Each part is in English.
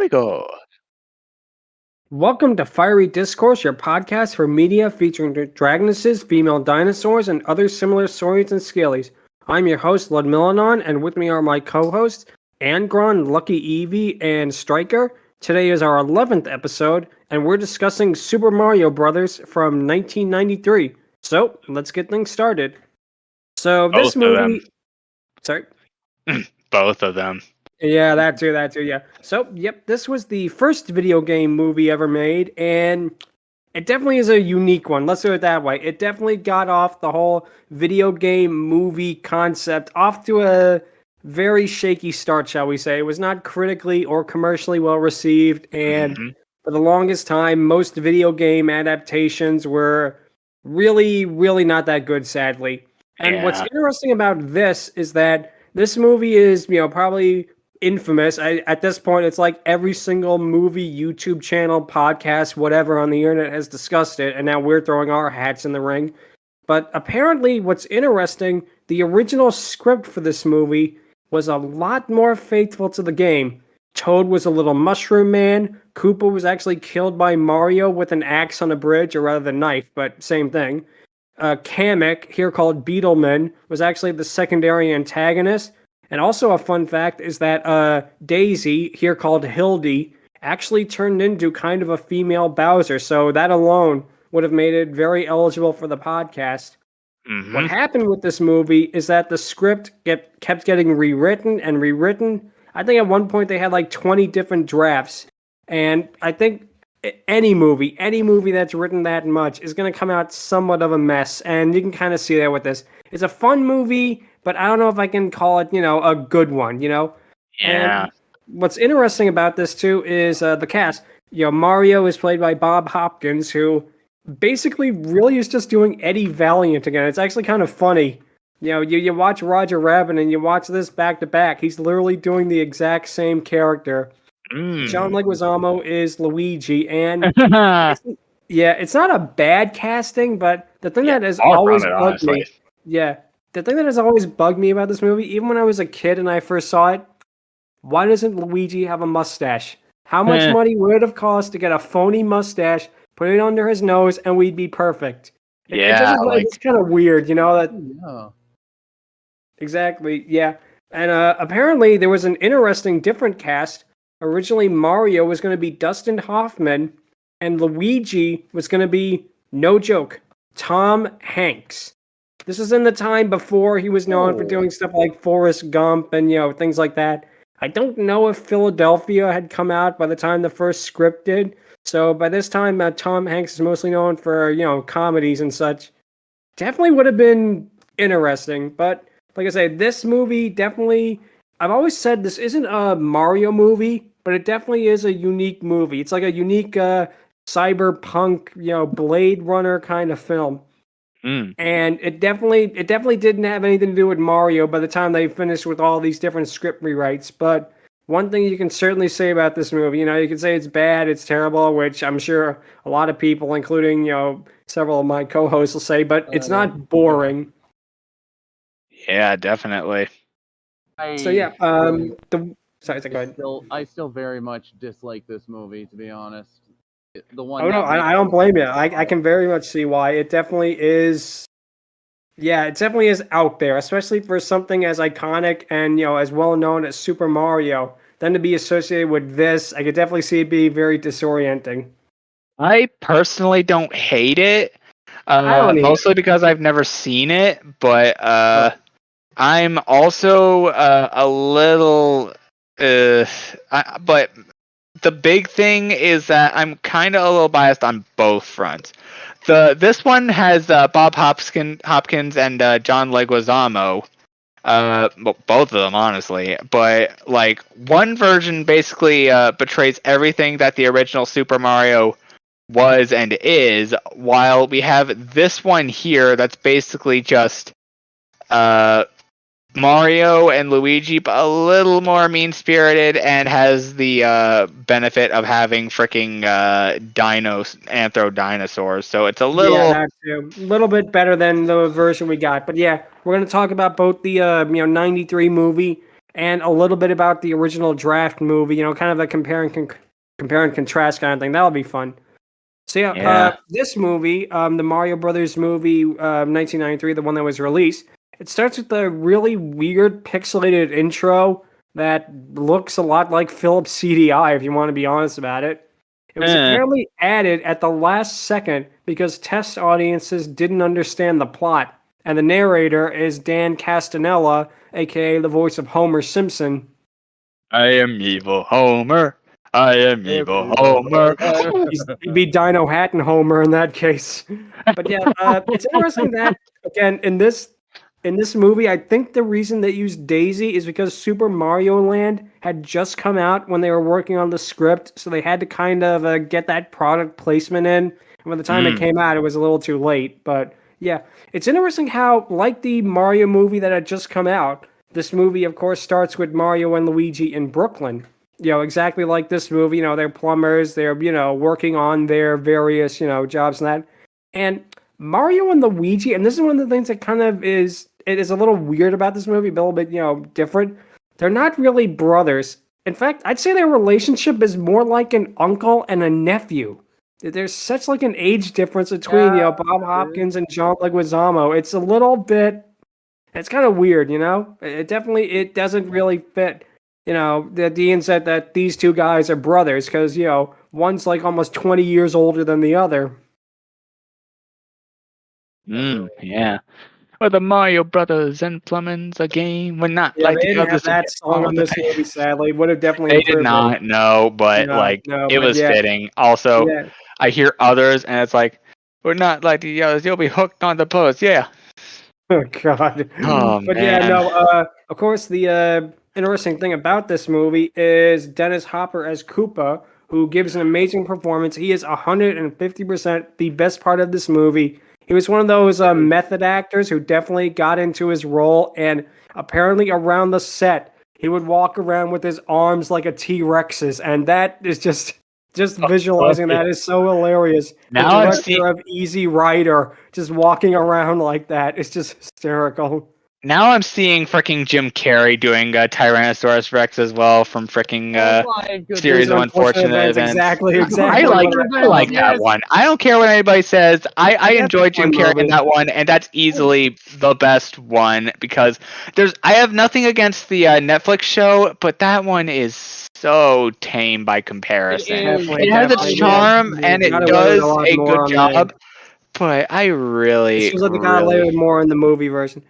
we go. Welcome to Fiery Discourse, your podcast for media featuring dragonesses, female dinosaurs, and other similar saurians and scalies. I'm your host, Ludmillanon, and with me are my co-hosts, Angron, LuckyEevee, and Stryker. Today is our 11th episode, and we're discussing Super Mario Bros. From 1993. So, let's get things started. So, this Both of them. movie... Sorry? Both of them. Yeah, that too, yeah. So, yep, this was the first video game movie ever made, and it definitely is a unique one. Let's do it that way. It definitely got off the whole video game movie concept off to a very shaky start, shall we say. It was not critically or commercially well received, and for the longest time, most video game adaptations were really, really not that good, sadly. And what's interesting about this is that this movie is, probably infamous. At this point, it's like every single movie, YouTube channel, podcast, whatever on the internet has discussed it, and now we're throwing our hats in the ring. But apparently, what's interesting, the original script for this movie was a lot more faithful to the game. Toad was a little mushroom man. Koopa was actually killed by Mario with an axe on a bridge, or rather the knife, but same thing. Kamek, here called Beetleman, was actually the secondary antagonist. And also a fun fact is that Daisy, here called Hildy, actually turned into kind of a female Bowser. So that alone would have made it very eligible for the podcast. What happened with this movie is that the script kept getting rewritten and rewritten. I think at one point they had like 20 different drafts. And I think any movie that's written that much is going to come out somewhat of a mess. And you can kind of see that with this. It's a fun movie, but I don't know if I can call it, a good one, Yeah. And what's interesting about this, too, is the cast. Mario is played by Bob Hopkins, who basically really is just doing Eddie Valiant again. It's actually kind of funny. You watch Roger Rabbit and you watch this back to back. He's literally doing the exact same character. John Leguizamo is Luigi, and it's not a bad casting, but the thing that has always bugged me, the thing that has always bugged me about this movie, even when I was a kid and I first saw it, why doesn't Luigi have a mustache? How much money would it have cost to get a phony mustache, put it under his nose, and we'd be perfect? It's kind of weird, that. Exactly, yeah. And apparently there was an interesting, different cast. Originally, Mario was going to be Dustin Hoffman, and Luigi was going to be, no joke, Tom Hanks. This is in the time before he was known for doing stuff like Forrest Gump and, things like that. I don't know if Philadelphia had come out by the time the first script did. So by this time, Tom Hanks is mostly known for, comedies and such. Definitely would have been interesting. But like I say, this movie definitely... I've always said this isn't a Mario movie, but it definitely is a unique movie. It's like a unique cyberpunk, Blade Runner kind of film. And it definitely didn't have anything to do with Mario by the time they finished with all these different script rewrites. But one thing you can certainly say about this movie, you can say it's bad, it's terrible, which I'm sure a lot of people, including, several of my co-hosts will say, but it's not boring. Yeah, definitely. Sorry, go ahead. I still very much dislike this movie, to be honest. I don't blame you. I can very much see why. It definitely is. Yeah, it definitely is out there, especially for something as iconic and as well known as Super Mario. Then to be associated with this, I could definitely see it be very disorienting. I personally don't hate it, mostly because I've never seen it, but I'm also a little, but the big thing is that I'm kind of a little biased on both fronts. This one has Bob Hopkins and John Leguizamo, both of them honestly. But like one version basically betrays everything that the original Super Mario was and is, while we have this one here that's basically just Mario and Luigi, but a little more mean-spirited, and has the benefit of having freaking anthro dinosaurs. So it's a little bit better than the version we got. But yeah, we're going to talk about both the 93 movie and a little bit about the original draft movie. Kind of a compare and contrast kind of thing. That'll be fun. So this movie, the Mario Brothers movie, 1993, the one that was released, it starts with a really weird pixelated intro that looks a lot like Philips CDI, if you want to be honest about it. It was apparently added at the last second because test audiences didn't understand the plot, and the narrator is Dan Castanella, aka the voice of Homer Simpson. I am evil Homer. I am evil Homer. He'd be Dino Hatton Homer in that case. But yeah, it's interesting that again in this movie, I think the reason they used Daisy is because Super Mario Land had just come out when they were working on the script, so they had to kind of get that product placement in. And by the time it came out, it was a little too late. But yeah, it's interesting how, like the Mario movie that had just come out, this movie, of course, starts with Mario and Luigi in Brooklyn. Exactly like this movie. They're plumbers. They're, working on their various, jobs and that. And Mario and Luigi, and this is one of the things that kind of is a little weird about this movie, a little bit, different. They're not really brothers. In fact, I'd say their relationship is more like an uncle and a nephew. There's such like an age difference between, Bob Hopkins and John Leguizamo. It's a little bit, it's kind of weird, It doesn't really fit, the Dean said that these two guys are brothers because, one's like almost 20 years older than the other. Yeah. Well, the Mario Brothers and Plumbing's a game. We're not like they didn't have that song on this movie, sadly. Would have definitely. They did not, no, but it was fitting. Also, I hear others, and it's like, we're not like the others. You'll be hooked on the post. Yeah. Oh God. Oh but man. Of course, the interesting thing about this movie is Dennis Hopper as Koopa, who gives an amazing performance. He is 150% the best part of this movie. He was one of those method actors who definitely got into his role, and apparently around the set, he would walk around with his arms like a T-Rex's, and that is just visualizing that is so hilarious. Now the director of Easy Rider just walking around like that, it's just hysterical. Now I'm seeing freaking Jim Carrey doing Tyrannosaurus Rex as well from freaking Series of Unfortunate Events. Exactly. I like that one. I don't care what anybody says. I enjoy Jim Carrey in that one, and that's easily the best one because I have nothing against the Netflix show, but that one is so tame by comparison. It has its charm and it does a good job, but I really seems like they got a little more in the movie version.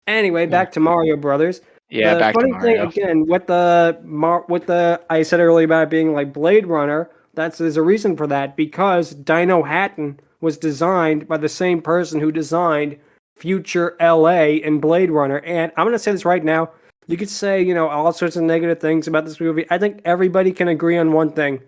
Anyway, back to Mario Brothers. Yeah, back to Mario. Thing again with the I said earlier about it being like Blade Runner. There's a reason for that because Dino Hatton was designed by the same person who designed Future LA in Blade Runner. And I'm gonna say this right now. You could say all sorts of negative things about this movie. I think everybody can agree on one thing: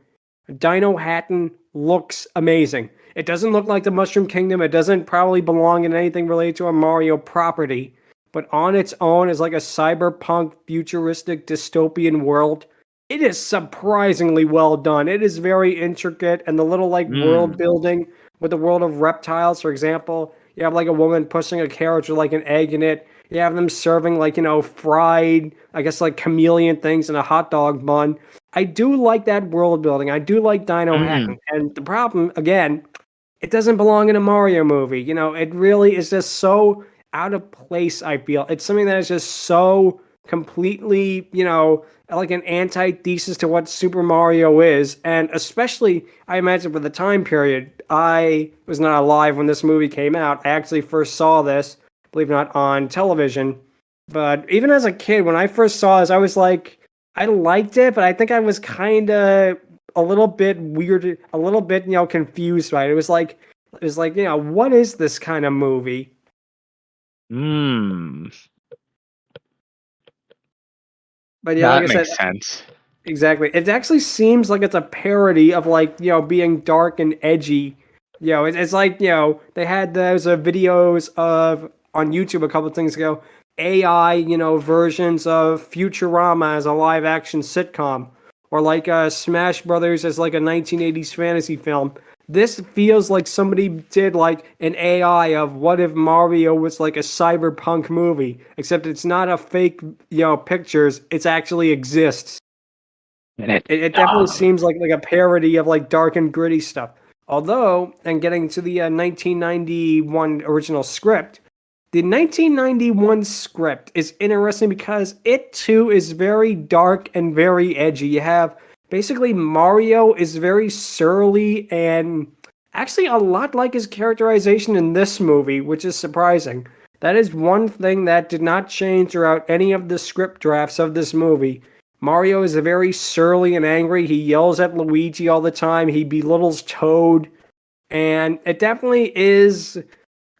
Dino Hatton looks amazing. It doesn't look like the Mushroom Kingdom. It doesn't probably belong in anything related to a Mario property. But on its own, as like a cyberpunk, futuristic, dystopian world, it is surprisingly well done. It is very intricate, and the little world building with the world of reptiles, for example, you have like a woman pushing a carriage with like an egg in it. You have them serving fried, I guess like chameleon things in a hot dog bun. I do like that world building. I do like Dino Hatton, and the problem again, it doesn't belong in a Mario movie. It really is just so out of place, I feel. It's something that is just so completely, like an antithesis to what Super Mario is. And especially, I imagine for the time period, I was not alive when this movie came out. I actually first saw this, believe it or not, on television. But even as a kid, when I first saw this, I was like, I liked it, but I think I was kind of a little bit weird, a little bit, confused by it. It was like, what is this kind of movie? But yeah, that like I makes said, sense. Exactly. It actually seems like it's a parody of being dark and edgy. It's like, they had those videos of on YouTube a couple of things ago, AI, versions of Futurama as a live action sitcom, or like Smash Brothers as like a 1980s fantasy film. this feels like somebody did like an AI of what if Mario was like a cyberpunk movie, except it's not a fake, pictures. It actually exists. It definitely seems like a parody of like dark and gritty stuff. Although, and getting to the 1991 original script, the 1991 script is interesting because it too is very dark and very edgy. You have basically Mario is very surly and actually a lot like his characterization in this movie, which is surprising. That is one thing that did not change throughout any of the script drafts of this movie. Mario is very surly and angry. He yells at Luigi all the time. He belittles Toad. And it definitely is,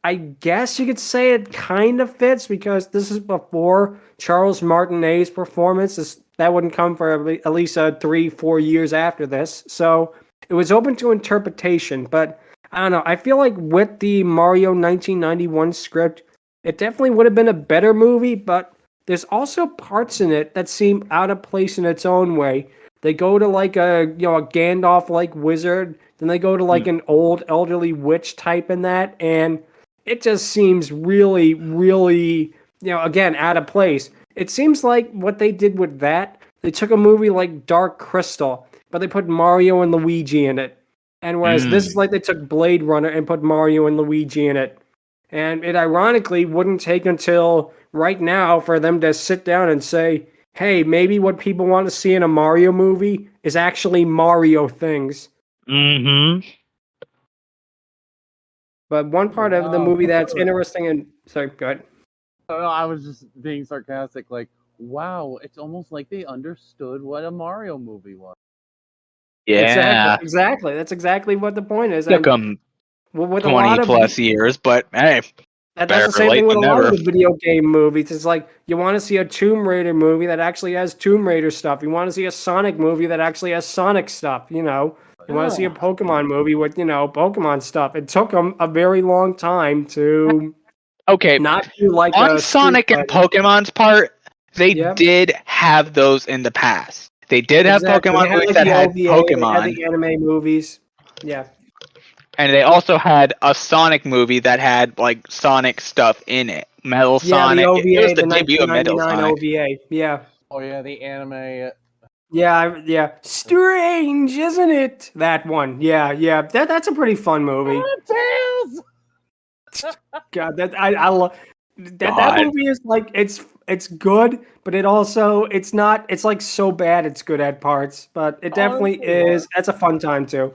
I guess you could say it kind of fits because this is before Charles Martinet's performance. That wouldn't come for at least 3-4 years after this. So it was open to interpretation. But I don't know. I feel like with the Mario 1991 script, it definitely would have been a better movie, but there's also parts in it that seem out of place in its own way. They go to like a Gandalf-like wizard, then they go to like an old elderly witch type in that, and it just seems really, really, again, out of place. It seems like what they did with that, they took a movie like Dark Crystal, but they put Mario and Luigi in it. And whereas this is like they took Blade Runner and put Mario and Luigi in it. And it ironically wouldn't take until right now for them to sit down and say, hey, maybe what people want to see in a Mario movie is actually Mario things. Mm-hmm. But one part of the movie that's interesting and... Sorry, go ahead. No, I was just being sarcastic. Like, wow, it's almost like they understood what a Mario movie was. Yeah. Exactly. That's exactly what the point is. Took them 20 plus years, but hey, that's the same thing with a lot of the video game movies. It's like you want to see a Tomb Raider movie that actually has Tomb Raider stuff. You want to see a Sonic movie that actually has Sonic stuff. You want to see a Pokemon movie with Pokemon stuff. It took them a very long time to not do like on Sonic and Pokemon's part. They did have those in the past. They did have Pokemon movies that had Pokemon. They had the anime movies. Yeah. And they also had a Sonic movie that had like Sonic stuff in it. Metal Sonic. The OVA, it was the debut of Metal Sonic. OVA. Yeah. Oh yeah, the anime. Yeah. Strange, isn't it? That one. Yeah. That's a pretty fun movie. Tails. God, I love that movie. Is like it's good, but it's not. It's like so bad it's good at parts, but it definitely is. That's a fun time too.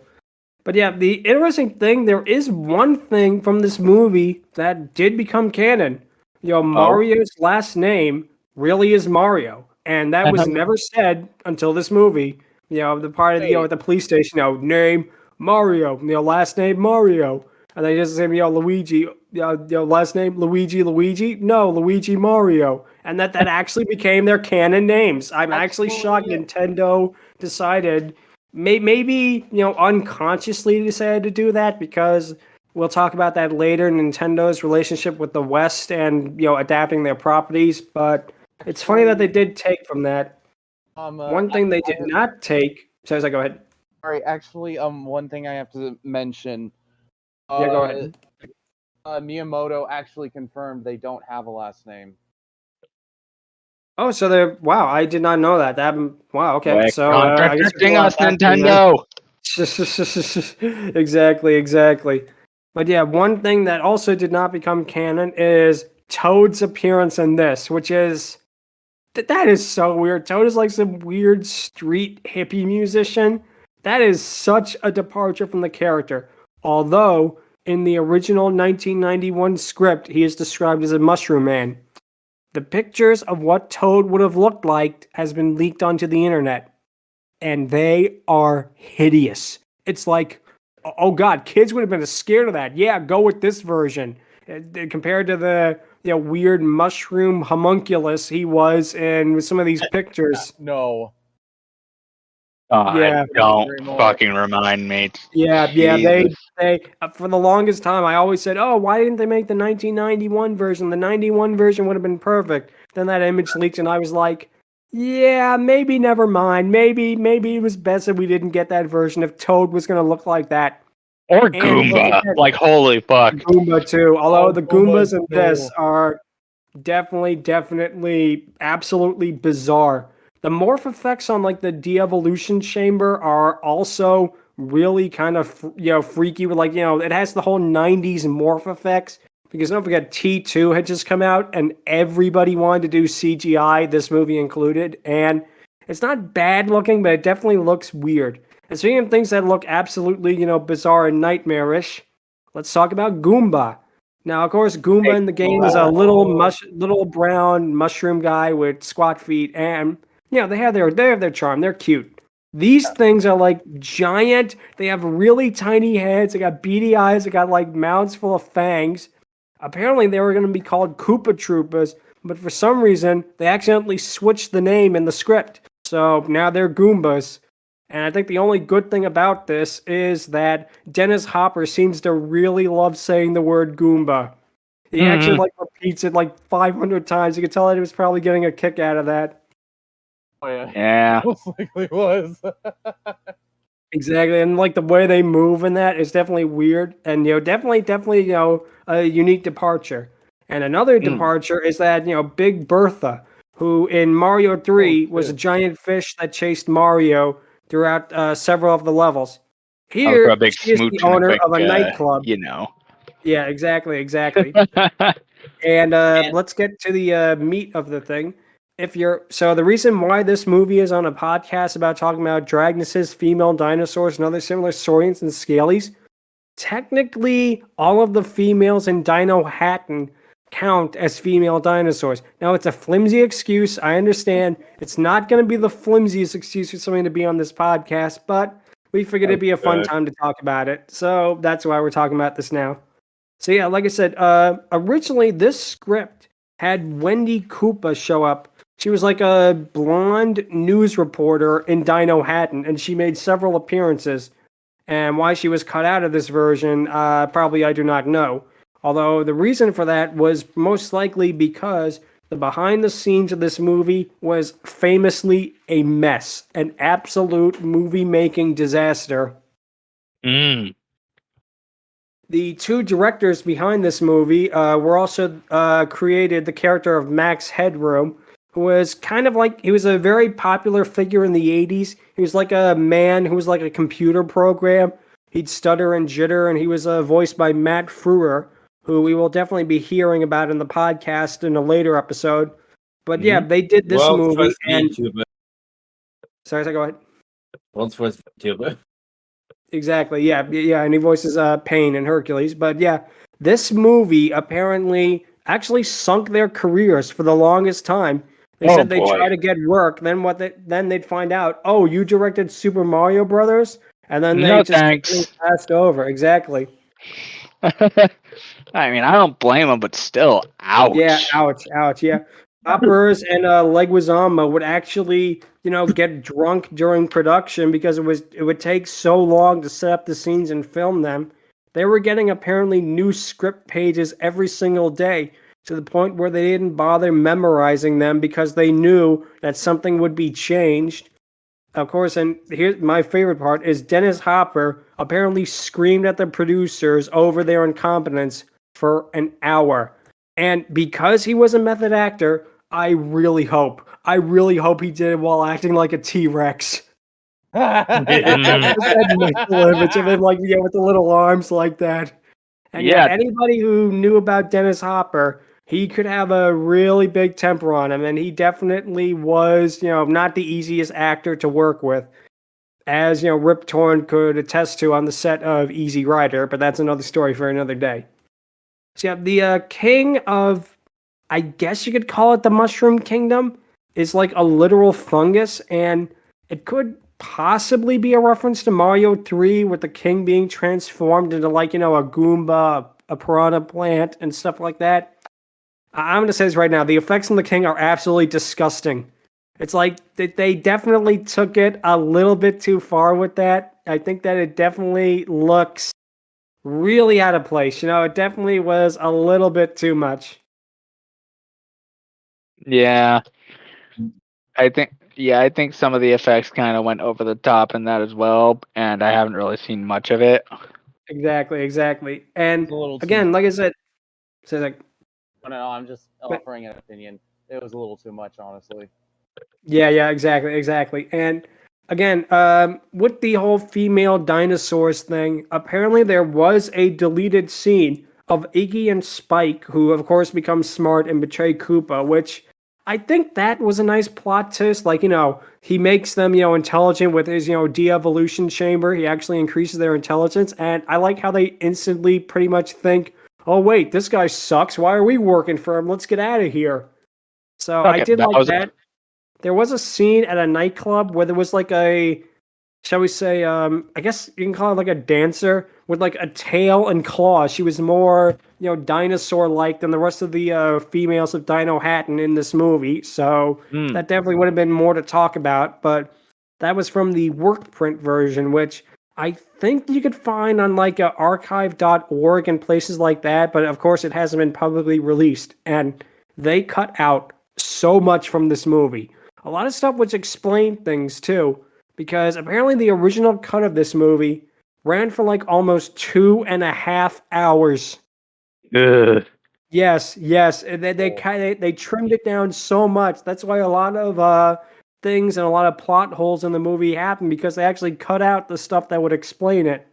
But yeah, the interesting thing, there is one thing from this movie that did become canon. Mario's last name really is Mario. And that was never said until this movie. The part of at the police station, name Mario, last name Mario. And they just say, Luigi, last name Luigi? No, Luigi Mario. And that actually became their canon names. I'm actually shocked Nintendo decided... Maybe, unconsciously decided to do that because we'll talk about that later, Nintendo's relationship with the West and, adapting their properties. But it's funny that they did take from that. One thing they did not take... Sorry, go ahead. Sorry, actually, one thing I have to mention. Yeah, go ahead. Miyamoto actually confirmed they don't have a last name. Oh, so they're... Wow, I did not know that. Wow, okay. Like, so contradicting us, Nintendo! Exactly. But yeah, one thing that also did not become canon is Toad's appearance in this, which is... That is so weird. Toad is like some weird street hippie musician. That is such a departure from the character. Although, in the original 1991 script, he is described as a mushroom man. The pictures of what Toad would have looked like has been leaked onto the internet. And they are hideous. It's like, oh god, kids would have been scared of that. Yeah, go with this version. Compared to the weird mushroom homunculus he was in some of these pictures. No. Don't fucking remind me. Yeah, they for the longest time I always said, oh, why didn't they make the 1991 version? The 91 version would have been perfect. Then that image leaked and I was like, yeah, maybe never mind. Maybe it was best that we didn't get that version if Toad was going to look like that. Or And Goomba. Like, holy fuck. Goomba too. Although the Goombas in this cool. are definitely absolutely bizarre. The morph effects on like the de-evolution chamber are also really kind of freaky with like, it has the whole 90s morph effects because don't forget T2 had just come out and everybody wanted to do CGI, this movie included, and it's not bad looking, but it definitely looks weird. And speaking of things that look absolutely, bizarre and nightmarish, let's talk about Goomba. Now, of course, Goomba in the game is a little brown mushroom guy with squat feet, and they have their charm. They're cute. These things are like giant. They have really tiny heads. They got beady eyes. They got like mouths full of fangs. Apparently, they were going to be called Koopa Troopas, but for some reason, they accidentally switched the name in the script. So now they're Goombas. And I think the only good thing about this is that Dennis Hopper seems to really love saying the word Goomba. He actually repeats it like 500 times. You can tell that he was probably getting a kick out of that. Oh yeah. Yeah. Most likely was. Exactly, and like the way they move in that is definitely weird, and definitely a unique departure. And another departure is that Big Bertha, who in Mario 3 was a giant fish that chased Mario throughout several of the levels. Here, a big she is the owner of a nightclub. Yeah, exactly. And let's get to the meat of the thing. So the reason why this movie is on a podcast about talking about dragonesses, female dinosaurs, and other similar saurians and scalies, technically all of the females in Dino Hatton count as female dinosaurs. Now, it's a flimsy excuse. I understand. It's not going to be the flimsiest excuse for something to be on this podcast, but we figured it'd be a fun time to talk about it. So that's why we're talking about this now. So yeah, like I said, originally this script had Wendy Koopa show up. She was like a blonde news reporter in Dino Hatton, and she made several appearances. And why she was cut out of this version, probably I do not know. Although the reason for that was most likely because the behind the scenes of this movie was famously a mess, an absolute movie making disaster. The two directors behind this movie were also created the character of Max Headroom, who was kind of like, he was a very popular figure in the 80s. He was like a man who was like a computer program. He'd stutter and jitter, and he was voiced by Matt Frewer, who we will definitely be hearing about in the podcast in a later episode. But yeah, they did this movie. And sorry, go ahead. World's first VTuber. Exactly, yeah, and he voices Pain in Hercules. But yeah, this movie apparently actually sunk their careers for the longest time. They said they'd try to get work, then they'd find out, oh, you directed Super Mario Brothers? And then they just passed over. Exactly. I mean, I don't blame them, but still, ouch. Yeah, ouch, yeah. Hoppers and Leguizamo would actually, get drunk during production because it would take so long to set up the scenes and film them. They were getting apparently new script pages every single day, to the point where they didn't bother memorizing them because they knew that something would be changed. Of course, and here's my favorite part, is Dennis Hopper apparently screamed at the producers over their incompetence for an hour. And because he was a method actor, I really hope he did it while acting like a T-Rex. That mental image of him, with the little arms like that. And anybody who knew about Dennis Hopper, he could have a really big temper on him, and he definitely was, not the easiest actor to work with, as, Rip Torn could attest to on the set of Easy Rider, but that's another story for another day. So yeah, the king of, I guess you could call it the Mushroom Kingdom, is like a literal fungus, and it could possibly be a reference to Mario 3 with the king being transformed into a Goomba, a piranha plant, and stuff like that. I'm going to say this right now. The effects on the king are absolutely disgusting. It's like they definitely took it a little bit too far with that. I think that it definitely looks really out of place. It definitely was a little bit too much. Yeah. I think some of the effects kind of went over the top in that as well, and I haven't really seen much of it. Exactly. And A little again, too like I said, so like, no, I'm just offering an opinion. It was a little too much, honestly. yeah, exactly. And again, with the whole female dinosaurs thing, apparently there was a deleted scene of Iggy and Spike, who of course become smart and betray Koopa, which I think that was a nice plot twist. Like, he makes them, intelligent with his, de-evolution chamber. He actually increases their intelligence. And I like how they instantly pretty much think, oh, wait, this guy sucks. Why are we working for him? Let's get out of here. So I did like that. There was a scene at a nightclub where there was like a, shall we say, I guess you can call it like a dancer with like a tail and claws. She was more, dinosaur-like than the rest of the females of Dino Hatton in this movie. So that definitely would have been more to talk about. But that was from the work print version, which I think you could find on like archive.org and places like that. But of course, it hasn't been publicly released. And they cut out so much from this movie. A lot of stuff which explained things too, because apparently the original cut of this movie ran for like almost 2.5 hours. Ugh. Yes. They trimmed it down so much. That's why a lot of things and a lot of plot holes in the movie happen, because they actually cut out the stuff that would explain it.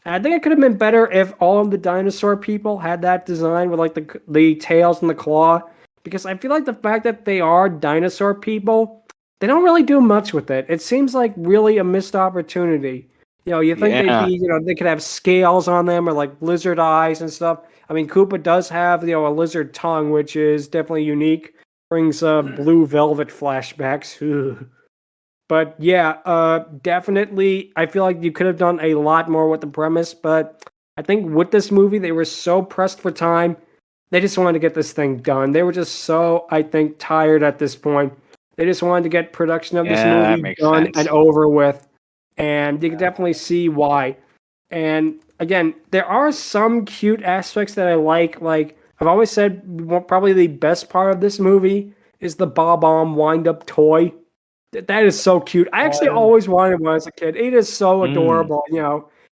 And I think it could have been better if all of the dinosaur people had that design with like the tails and the claw. Because I feel like the fact that they are dinosaur people, they don't really do much with it. It seems like really a missed opportunity. You think they'd be, they could have scales on them or like lizard eyes and stuff. I mean, Koopa does have, a lizard tongue, which is definitely unique. Brings blue velvet flashbacks. Ugh. But yeah, definitely, I feel like you could have done a lot more with the premise. But I think with this movie, they were so pressed for time. They just wanted to get this thing done. They were just so, I think, tired at this point. They just wanted to get production of this movie done and over with. And you can definitely see why. And again, there are some cute aspects that I like. Like, I've always said, probably the best part of this movie is the Bob-omb wind-up toy. That is so cute. I actually always wanted one as a kid. It is so adorable,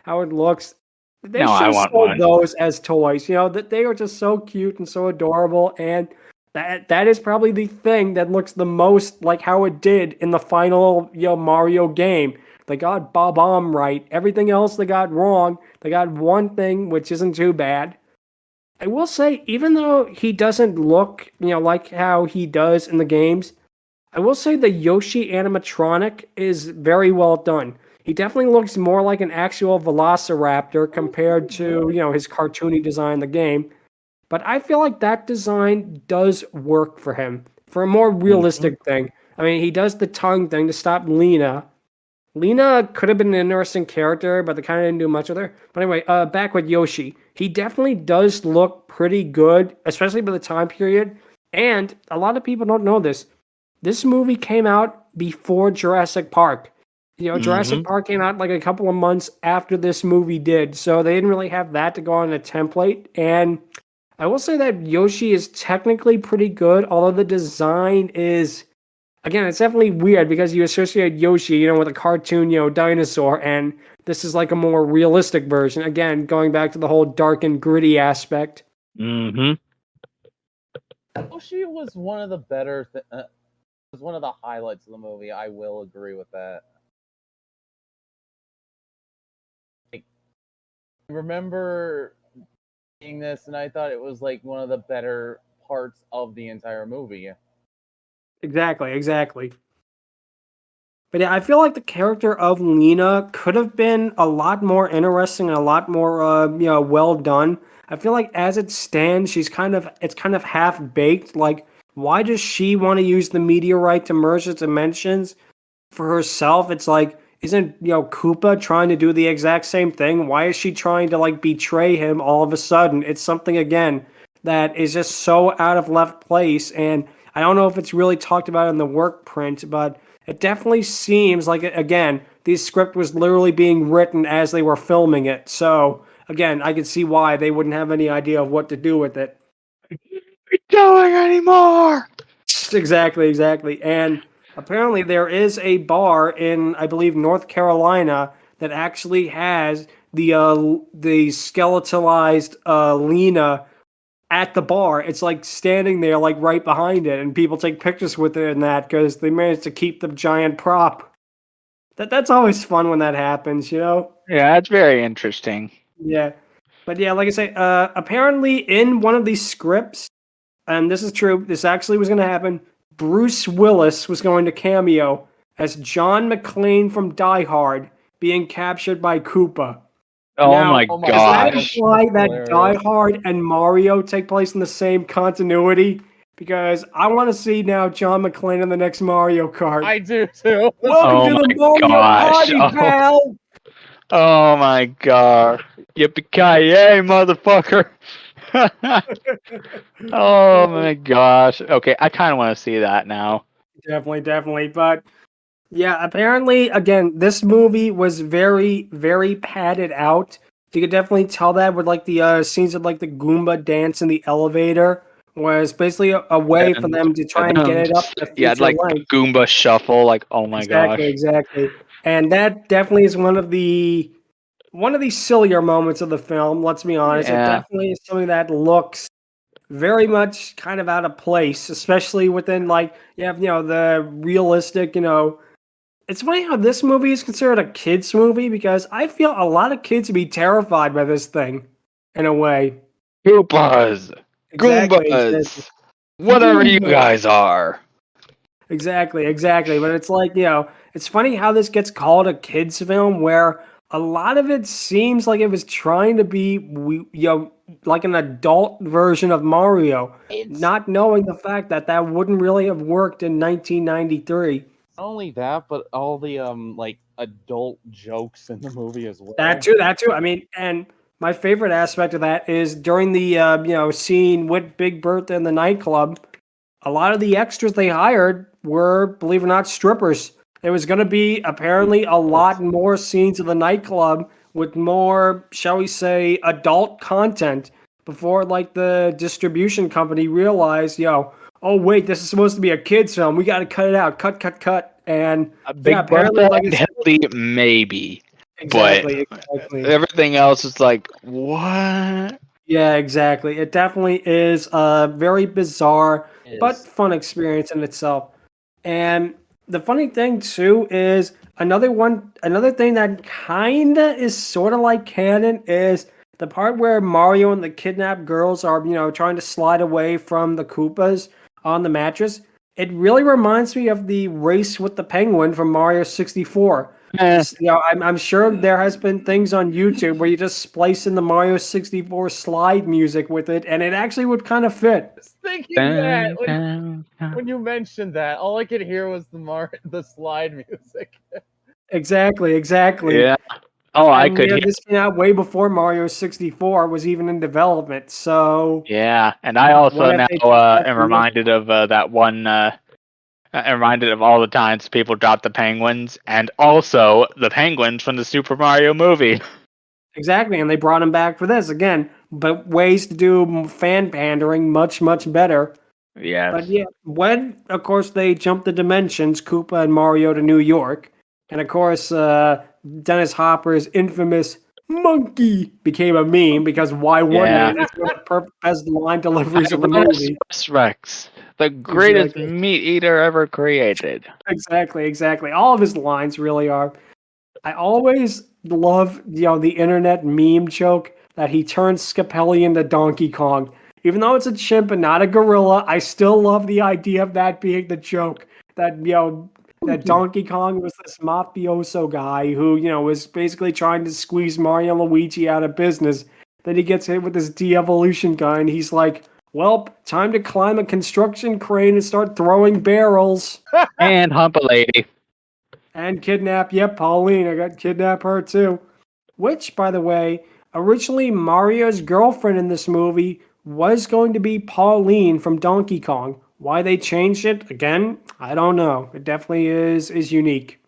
how it looks. They should sell those as toys. That they are just so cute and so adorable, and that is probably the thing that looks the most like how it did in the final Mario game. They got Bob-omb right. Everything else they got wrong. They got one thing which isn't too bad. I will say, even though he doesn't look like how he does in the games, I will say the Yoshi animatronic is very well done. He definitely looks more like an actual velociraptor compared to, his cartoony design in the game. But I feel like that design does work for him, for a more realistic thing. I mean, he does the tongue thing to stop Lena. Lena could have been an interesting character, but they kind of didn't do much with her. But anyway, back with Yoshi. He definitely does look pretty good, especially by the time period. And a lot of people don't know this. This movie came out before Jurassic Park. Jurassic Park came out like a couple of months after this movie did, so they didn't really have that to go on a template. And I will say that Yoshi is technically pretty good, although the design is, again, it's definitely weird because you associate Yoshi, with a cartoon, dinosaur, and this is like a more realistic version. Again, going back to the whole dark and gritty aspect. Yoshi was one of the better, was one of the highlights of the movie. I will agree with that. I remember seeing this, and I thought it was like one of the better parts of the entire movie. Exactly. But yeah, I feel like the character of Lena could have been a lot more interesting and a lot more, well done. I feel like as it stands, it's kind of half baked. Like, why does she want to use the meteorite to merge the dimensions for herself? It's like, isn't Koopa trying to do the exact same thing? Why is she trying to like betray him all of a sudden? It's something again that is just so out of left place, and I don't know if it's really talked about in the work print, but it definitely seems like, again, this script was literally being written as they were filming it. So again, I can see why they wouldn't have any idea of what to do with it. Doing anymore. Exactly. And apparently there is a bar in, I believe, North Carolina that actually has the skeletalized Lena at the bar. It's like standing there, like right behind it, and people take pictures with it and that because they managed to keep the giant prop. That's always fun when that happens, you know? Yeah, that's very interesting. Yeah. But yeah, like I say, apparently in one of these scripts, and this is true, this actually was going to happen, Bruce Willis was going to cameo as John McClane from Die Hard being captured by Koopa. Oh Now, my does that gosh. imply that Hilarious. Die Hard and Mario take place in the same continuity? Because I want to see now John McClane in the next Mario Kart. I do too. Welcome Oh to the my Mario gosh. Party, Oh. pal! Oh my god. Yippee-ki-yay, motherfucker. Oh my gosh. Okay, I kind of want to see that now. Definitely. But yeah, apparently, again, this movie was very, very padded out. You could definitely tell that with like the scenes of like the Goomba dance in the elevator was basically a way for them to try and get it up to Yeah, feature like length. Goomba shuffle, like oh my gosh. Exactly. And that definitely is one of the sillier moments of the film, let's be honest. Yeah. It definitely is something that looks very much kind of out of place, especially within like you have, the realistic, it's funny how this movie is considered a kids movie because I feel a lot of kids would be terrified by this thing in a way. Goombas. Goombas. Whatever you guys are. Exactly. But it's like, it's funny how this gets called a kids film where a lot of it seems like it was trying to be, like an adult version of Mario, not knowing the fact that wouldn't really have worked in 1993. Not only that, but all the like adult jokes in the movie as well. That too. I mean, and my favorite aspect of that is during the scene with Big Bertha in the nightclub, a lot of the extras they hired were, believe it or not, strippers. There was going to be apparently a lot more scenes of the nightclub with more, shall we say, adult content before like the distribution company realized, oh wait, this is supposed to be a kids film. We got to cut it out. Cut. And Big apparently, Bertha like and Hildy, maybe. Exactly. Everything else is like, what? Yeah, exactly. It definitely is a very bizarre but fun experience in itself. And the funny thing too is another thing that kinda is sort of like canon is the part where Mario and the kidnapped girls are, trying to slide away from the Koopas on the mattress. It really reminds me of the race with the penguin from Mario 64. I'm sure there has been things on YouTube where you just splice in the Mario 64 slide music with it, and it actually would kind of fit. I was thinking that when you mentioned that, all I could hear was the slide music. Exactly. Yeah. Oh, I could hear. This came out way before Mario 64 was even in development, so... Yeah, and I also now am reminded of that one... I'm reminded of all the times people dropped the penguins, and also the penguins from the Super Mario movie. Exactly, and they brought him back for this again, but ways to do fan pandering much, much better. Yeah. But yeah, when, of course, they jumped the dimensions, Koopa and Mario to New York, and of course, Dennis Hopper's infamous monkey became a meme because why wouldn't it? It's one of the perfect best line deliveries of the movie. Rex, the greatest meat eater ever created. Exactly. All of his lines really are. I always love, the internet meme joke that he turns Scapelli into Donkey Kong. Even though it's a chimp and not a gorilla, I still love the idea of that being the joke. That, that Donkey Kong was this mafioso guy who, was basically trying to squeeze Mario and Luigi out of business. Then he gets hit with this de-evolution gun, and he's like, well, time to climb a construction crane and start throwing barrels. And hump a lady. And kidnap, Pauline. I got kidnap her too. Which, by the way, originally Mario's girlfriend in this movie was going to be Pauline from Donkey Kong. Why they changed it, again, I don't know. It definitely is unique.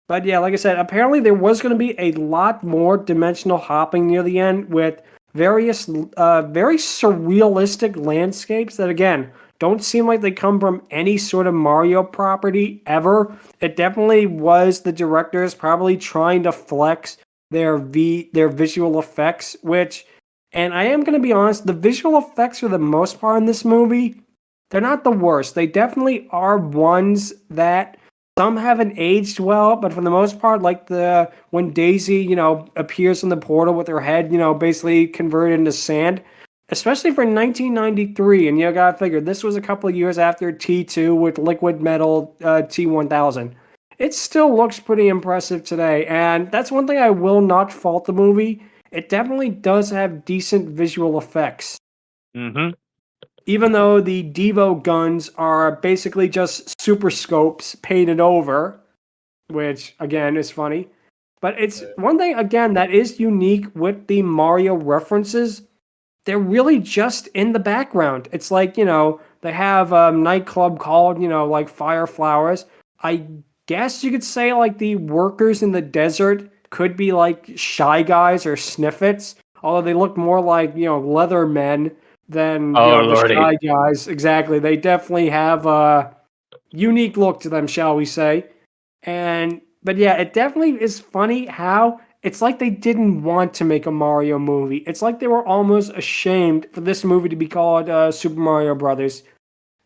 But yeah, like I said, apparently there was going to be a lot more dimensional hopping near the end with various very surrealistic landscapes that, again, don't seem like they come from any sort of Mario property ever. It definitely was the directors probably trying to flex their visual effects, and I am going to be honest, the visual effects for the most part in this movie, they're not the worst. They definitely are ones that some haven't aged well, but for the most part, like when Daisy, appears in the portal with her head, basically converted into sand, especially for 1993, and you gotta figure this was a couple of years after T2 with Liquid Metal T1000. It still looks pretty impressive today, and that's one thing I will not fault the movie. It definitely does have decent visual effects. Mm-hmm. Even though the Devo guns are basically just super scopes painted over, which again is funny. But it's one thing again that is unique with the Mario references. They're really just in the background. It's like, they have a nightclub called, like Fire Flowers. I guess you could say like the workers in the desert could be like Shy Guys or Sniffets, although they look more like, leather men than the Shy Guys. Exactly. They definitely have a unique look to them, shall we say. But yeah, it definitely is funny how it's like they didn't want to make a Mario movie. It's like they were almost ashamed for this movie to be called Super Mario Brothers.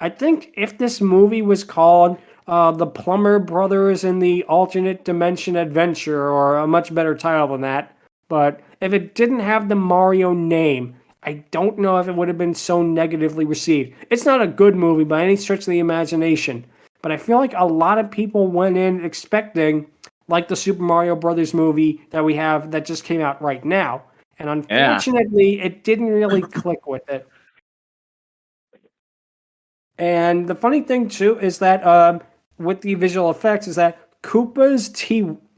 I think if this movie was called The Plumber Brothers in the Alternate Dimension Adventure, or a much better title than that, but if it didn't have the Mario name, I don't know if it would have been so negatively received. It's not a good movie by any stretch of the imagination, but I feel like a lot of people went in expecting like the Super Mario Brothers movie that we have that just came out right now. And unfortunately, it didn't really click with it. And the funny thing, too, is that with the visual effects, is that Koopa's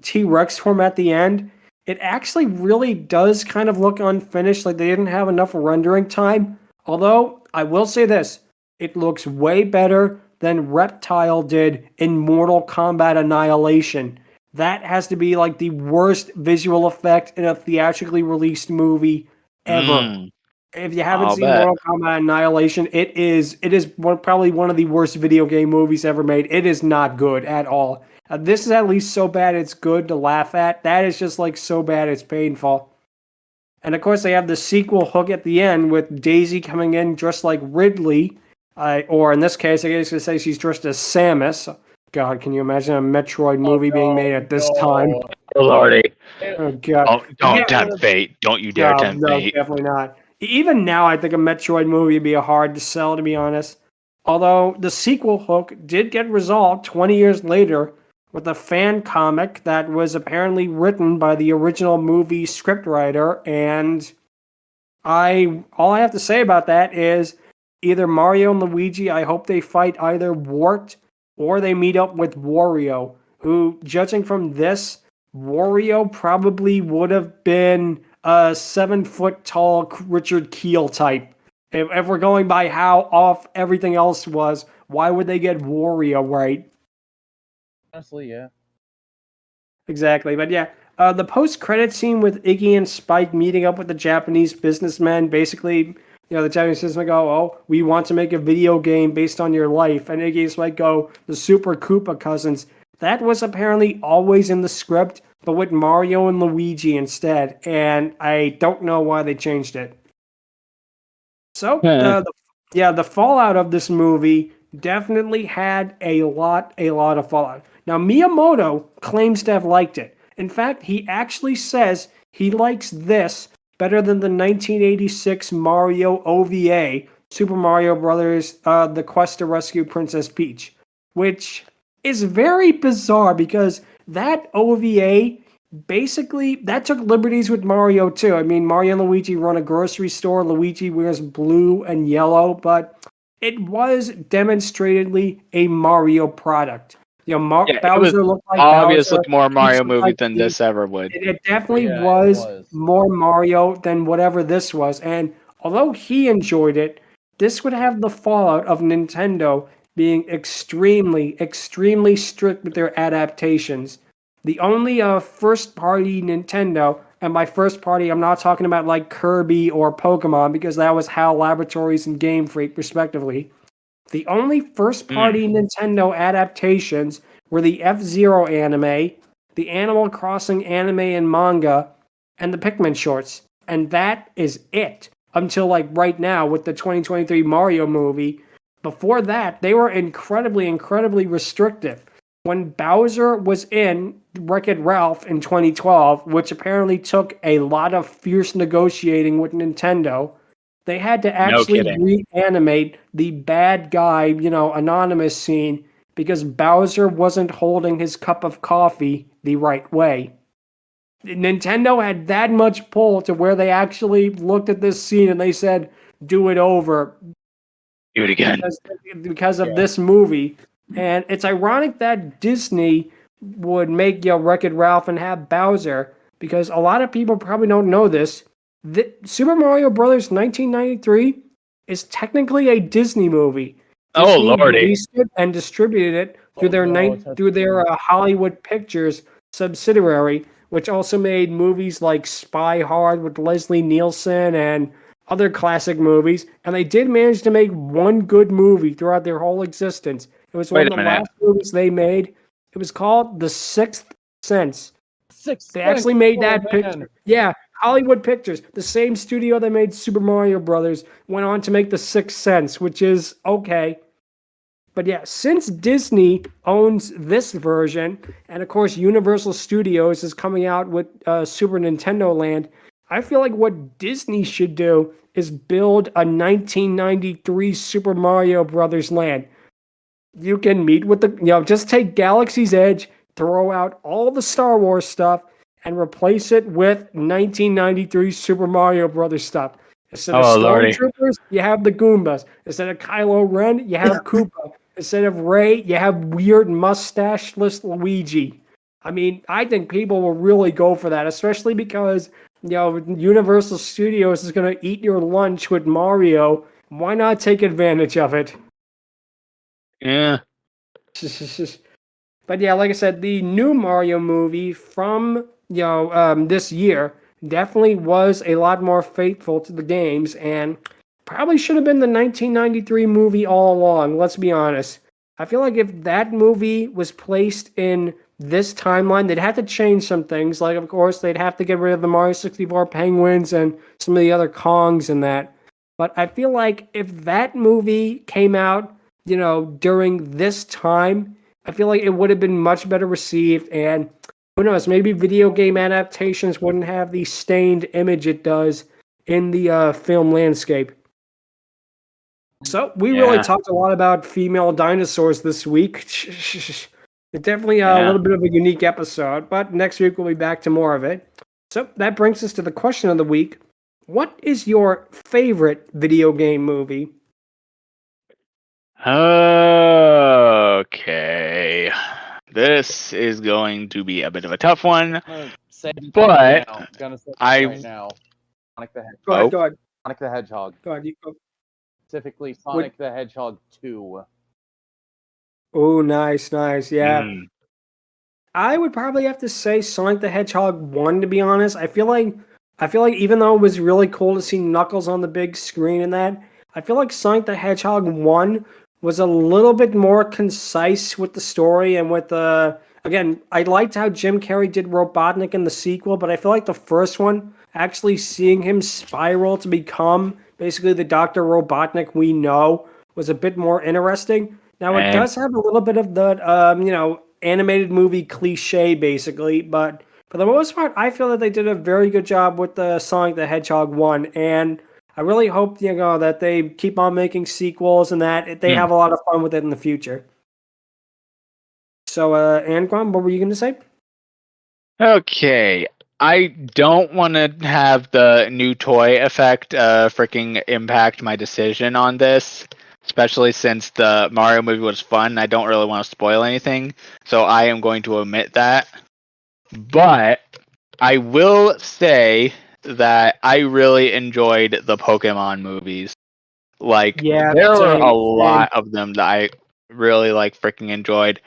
T-Rex form at the end, it actually really does kind of look unfinished, like they didn't have enough rendering time. Although, I will say this, it looks way better than Reptile did in Mortal Kombat Annihilation. That has to be like the worst visual effect in a theatrically released movie ever. If you haven't seen Mortal Kombat Annihilation, it is probably one of the worst video game movies ever made. It is not good at all. This is at least so bad it's good to laugh at. That is just like so bad it's painful. And of course, they have the sequel hook at the end with Daisy coming in dressed like Ridley, or in this case, I guess I say she's dressed as Samus. God, can you imagine a Metroid movie being made at this time? Oh, Lordy. Oh, God. Don't tempt fate. Don't you dare tempt fate. No, definitely not. Even now, I think a Metroid movie would be hard to sell, to be honest. Although the sequel hook did get resolved 20 years later with a fan comic that was apparently written by the original movie scriptwriter, and all I have to say about that is either Mario and Luigi, I hope they fight either Wart or they meet up with Wario, who, judging from this, Wario probably would have been a 7-foot-tall Richard Keel type. If we're going by how off everything else was, why would they get Wario right? Honestly, yeah. Exactly, but yeah, the post-credit scene with Iggy and Spike meeting up with the Japanese businessmen, basically, the Japanese businessmen go, oh, we want to make a video game based on your life, and Iggy's like, go, the Super Koopa cousins. That was apparently always in the script, but with Mario and Luigi instead, and I don't know why they changed it. So, the fallout of this movie definitely had a lot of fallout. Now, Miyamoto claims to have liked it. In fact, he actually says he likes this better than the 1986 Mario OVA, Super Mario Brothers, The Quest to Rescue Princess Peach, which is very bizarre because that OVA basically, that took liberties with Mario too. I mean, Mario and Luigi run a grocery store. Luigi wears blue and yellow, but it was demonstratedly a Mario product. Bowser looked like obviously Bowser. more Mario movie than this ever would. It definitely was more Mario than whatever this was. And although he enjoyed it, this would have the fallout of Nintendo being extremely, extremely strict with their adaptations. The only first-party Nintendo, and by first-party, I'm not talking about like Kirby or Pokemon, because that was HAL Laboratories and Game Freak, respectively. The only first-party Nintendo adaptations were the F-Zero anime, the Animal Crossing anime and manga, and the Pikmin shorts. And that is it. Until like right now with the 2023 Mario movie. Before that, they were incredibly restrictive. When Bowser was in Wreck-It Ralph in 2012, which apparently took a lot of fierce negotiating with Nintendo, they had to actually reanimate the bad guy, anonymous scene because Bowser wasn't holding his cup of coffee the right way. Nintendo had that much pull to where they actually looked at this scene and they said, do it over. Do it again. Because of this movie. And it's ironic that Disney would make Wreck-It Ralph and have Bowser, because a lot of people probably don't know this. Super Mario Brothers 1993 is technically a Disney movie. Disney released it and distributed it through their Hollywood Pictures subsidiary, which also made movies like Spy Hard with Leslie Nielsen and other classic movies. And they did manage to make one good movie throughout their whole existence. It was one of the last movies they made. It was called The Sixth Sense. They actually made that picture. Yeah, Hollywood Pictures, the same studio that made Super Mario Brothers, went on to make The Sixth Sense, which is okay. But yeah, since Disney owns this version, and of course Universal Studios is coming out with Super Nintendo Land, I feel like what Disney should do is build a 1993 Super Mario Brothers land. You can meet with just take Galaxy's Edge, throw out all the Star Wars stuff, and replace it with 1993 Super Mario Brothers stuff. Instead of Stormtroopers, you have the Goombas. Instead of Kylo Ren, you have Koopa. Instead of Rey, you have weird mustache-less Luigi. I mean, I think people will really go for that, especially because Universal Studios is going to eat your lunch with Mario. Why not take advantage of it? Yeah. But yeah, like I said, the new Mario movie from this year definitely was a lot more faithful to the games, and probably should have been the 1993 movie all along. Let's be honest. I feel like if that movie was placed in this timeline, they'd have to change some things. Like, of course, they'd have to get rid of the Mario 64 penguins and some of the other Kongs and that. But I feel like if that movie came out, during this time, I feel like it would have been much better received. And who knows, maybe video game adaptations wouldn't have the stained image it does in the film landscape. So we really talked a lot about female dinosaurs this week. It's definitely a little bit of a unique episode, but next week we'll be back to more of it. So that brings us to the question of the week. What is your favorite video game movie? Okay. This is going to be a bit of a tough one, but right now. Sonic the Hedgehog. Go ahead. Sonic the Hedgehog. Go ahead. Specifically, Sonic the Hedgehog 2. Oh, nice. Yeah. I would probably have to say Sonic the Hedgehog 1, to be honest. I feel like even though it was really cool to see Knuckles on the big screen and that, I feel like Sonic the Hedgehog 1 was a little bit more concise with the story and with again, I liked how Jim Carrey did Robotnik in the sequel, but I feel like the first one, actually seeing him spiral to become basically the Dr. Robotnik we know, was a bit more interesting. Now, it does have a little bit of the, animated movie cliche, basically, but for the most part, I feel that they did a very good job with the Sonic the Hedgehog 1, and I really hope, that they keep on making sequels and that they have a lot of fun with it in the future. So, Angron, what were you going to say? Okay. I don't want to have the new toy effect freaking impact my decision on this, especially since the Mario movie was fun. I don't really want to spoil anything, so I am going to omit that. But I will say that I really enjoyed the Pokemon movies. Like, there were a lot of them that I really freaking enjoyed.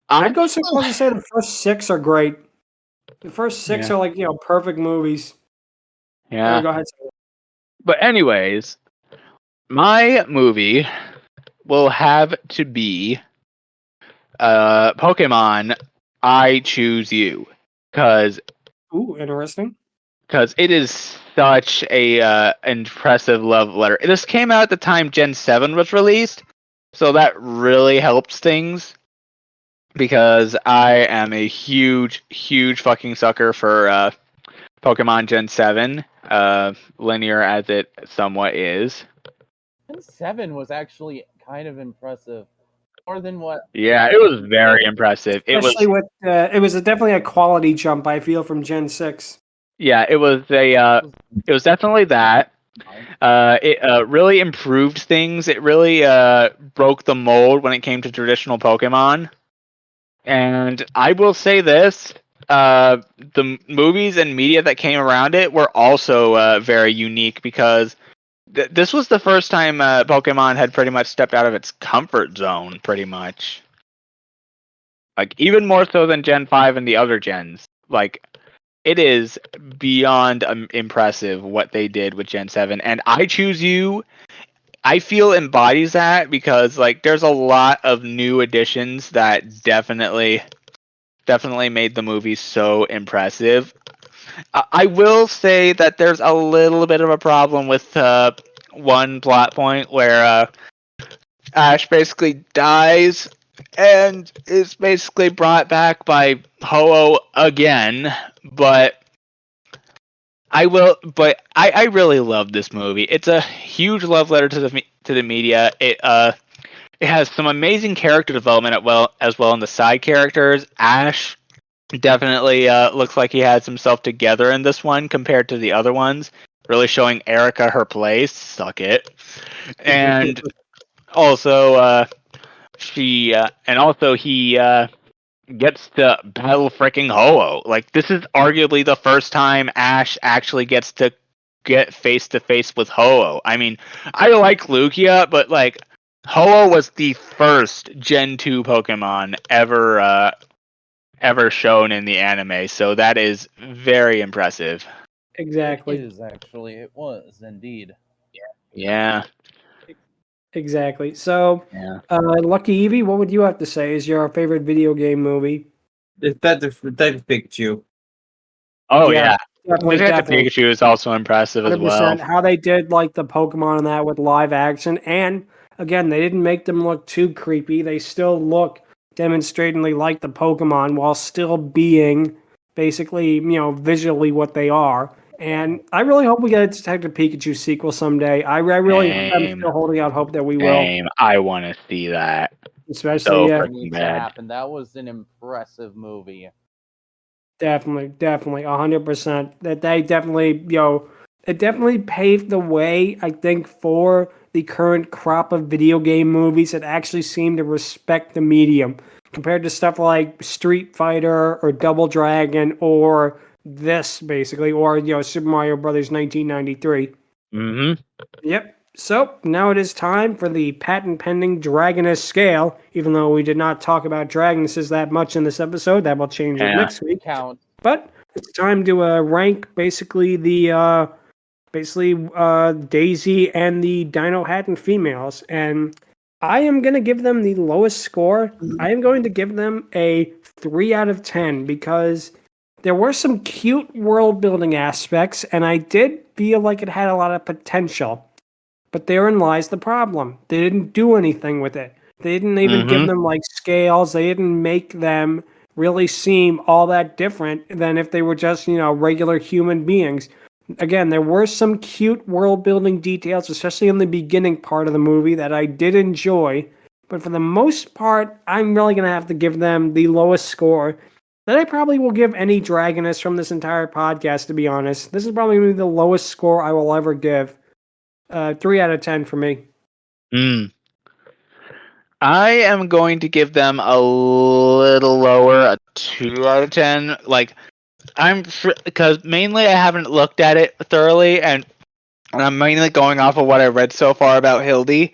I'd go so far as to say the first 6 are great. The first 6 are perfect movies. Yeah. Go ahead. But anyways, my movie will have to be Pokemon I Choose You. Because Ooh, interesting. because it is such a impressive love letter. This came out at the time Gen 7 was released, so that really helps things. Because I am a huge fucking sucker for Pokemon Gen 7, linear as it somewhat is. Gen 7 was actually kind of impressive. More than what? Yeah, it was very impressive. Especially with it was definitely a quality jump, I feel, from Gen 6. Yeah, it was definitely that. It really improved things. It really broke the mold when it came to traditional Pokemon. And I will say this, the movies and media that came around it were also very unique because this was the first time Pokemon had pretty much stepped out of its comfort zone, pretty much. Like, even more so than Gen 5 and the other gens. Like, it is beyond impressive what they did with Gen 7. And I Choose You, I feel embodies that because, like, there's a lot of new additions that definitely made the movie so impressive. I will say that there's a little bit of a problem with one plot point where Ash basically dies and is basically brought back by Ho-Oh again, but I really love this movie. It's a huge love letter to the media. It has some amazing character development as well in the side characters. Ash definitely looks like he has himself together in this one compared to the other ones, really showing Erica her place. Suck it. And also he gets to battle freaking Ho-Oh. Like, this is arguably the first time Ash actually gets to get face to face with Ho-Oh. I mean, I like Lugia, but like Ho-Oh was the first Gen 2 Pokemon ever shown in the anime, so that is very impressive. Exactly. It was indeed. Yeah. Exactly. So, Yeah. LuckyEevee, what would you have to say is your favorite video game movie? Detective Pikachu. Oh yeah. Definitely. Pikachu is also impressive as well. How they did like the Pokemon and that with live action, and again, they didn't make them look too creepy. They still look demonstratingly like the Pokemon while still being basically, visually what they are. And I really hope we get a Detective Pikachu sequel someday. I'm still holding out hope that we will. I want to see that. Especially, That was an impressive movie. Definitely, 100%. That they definitely, it definitely paved the way, I think, for the current crop of video game movies that actually seem to respect the medium, compared to stuff like Street Fighter or Double Dragon or this, basically, or Super Mario Brothers 1993. Mm-hmm. Yep. So now it is time for the patent-pending Dragoness Scale. Even though we did not talk about Dragonesses that much in this episode, that will change it next week. But it's time to rank basically the Daisy and the Dino Hatton females, and I am going to give them the lowest score. I am going to give them a 3 out of 10 because there were some cute world-building aspects, and I did feel like it had a lot of potential. But therein lies the problem. They didn't do anything with it. They didn't even give them like scales. They didn't make them really seem all that different than if they were just, regular human beings. Again, there were some cute world-building details, especially in the beginning part of the movie, that I did enjoy. But for the most part, I'm really going to have to give them the lowest score that I probably will give any Dragoness from this entire podcast, to be honest. This is probably going to be the lowest score I will ever give. 3 out of 10 for me. I am going to give them a little lower, a 2 out of 10. Like, because mainly I haven't looked at it thoroughly, and I'm mainly going off of what I read so far about Hildy.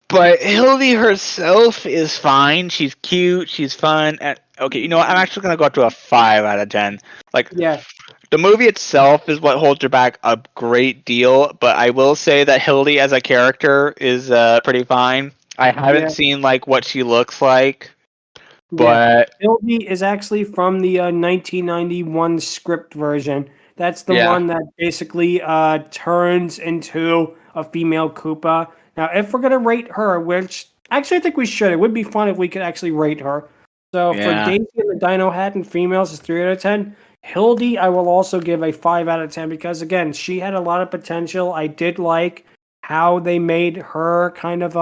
But Hildy herself is fine. She's cute. She's fun. And okay, you know what? I'm actually gonna go up to a 5 out of 10. Like, the movie itself is what holds her back a great deal. But I will say that Hildy as a character is pretty fine. I haven't seen like what she looks like, but Hildy is actually from the 1991 script version. That's the one that basically turns into a female Koopa. Now, if we're going to rate her, which actually I think we should, it would be fun if we could actually rate her. So for Daisy and the Dino Hat and females is 3 out of 10. Hildy, I will also give a 5 out of 10 because, again, she had a lot of potential. I did like how they made her kind of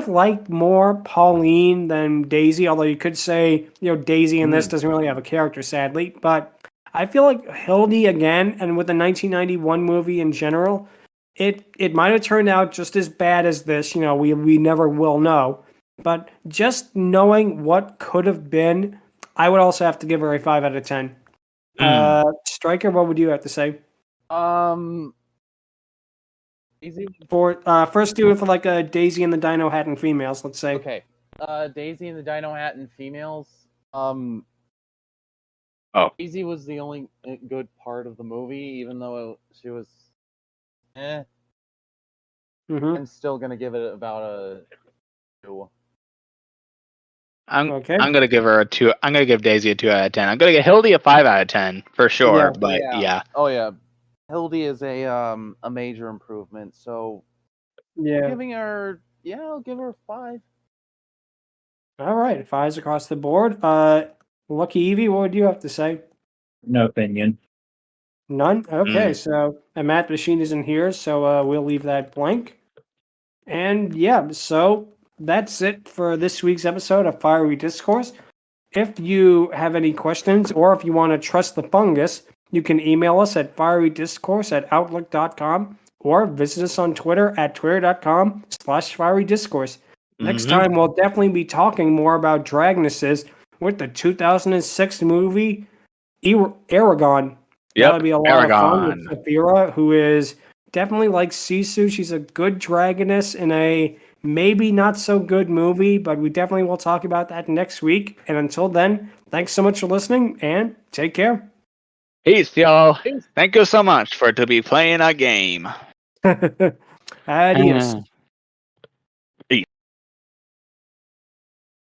like more Pauline than Daisy, although you could say, Daisy in this doesn't really have a character, sadly. But I feel like Hildy, again, and with the 1991 movie in general, it might have turned out just as bad as this. We never will know. But just knowing what could have been, I would also have to give her a 5 out of 10. Stryker, what would you have to say? Easy. For first, do it for like a Daisy and the Dino Hat and females. Let's say. Okay. Daisy and the Dino Hat and females. Daisy was the only good part of the movie, even though she was. I'm still gonna give it about a 2. I'm gonna give her a 2. I'm gonna give Daisy a 2 out of 10. I'm gonna give Hildy a 5 out of 10 for sure. Oh yeah, Hildy is a major improvement. So giving her, I'll give her 5. All right, 5s across the board. LuckyEevee, what would you have to say? No opinion. None. Okay, so a math machine isn't here, so we'll leave that blank. And so that's it for this week's episode of Fiery Discourse. If you have any questions or if you want to trust the fungus, you can email us at fierydiscourse@outlook.com or visit us on Twitter at twitter.com/fierydiscourse. Next time, we'll definitely be talking more about Dragonesses with the 2006 movie Angron. That'll be a lot of fun with Saphira, who is definitely like Sisu. She's a good dragoness in a maybe not so good movie, but we definitely will talk about that next week. And until then, thanks so much for listening and take care. Peace, y'all. Thank you so much for to be playing a game. Adios.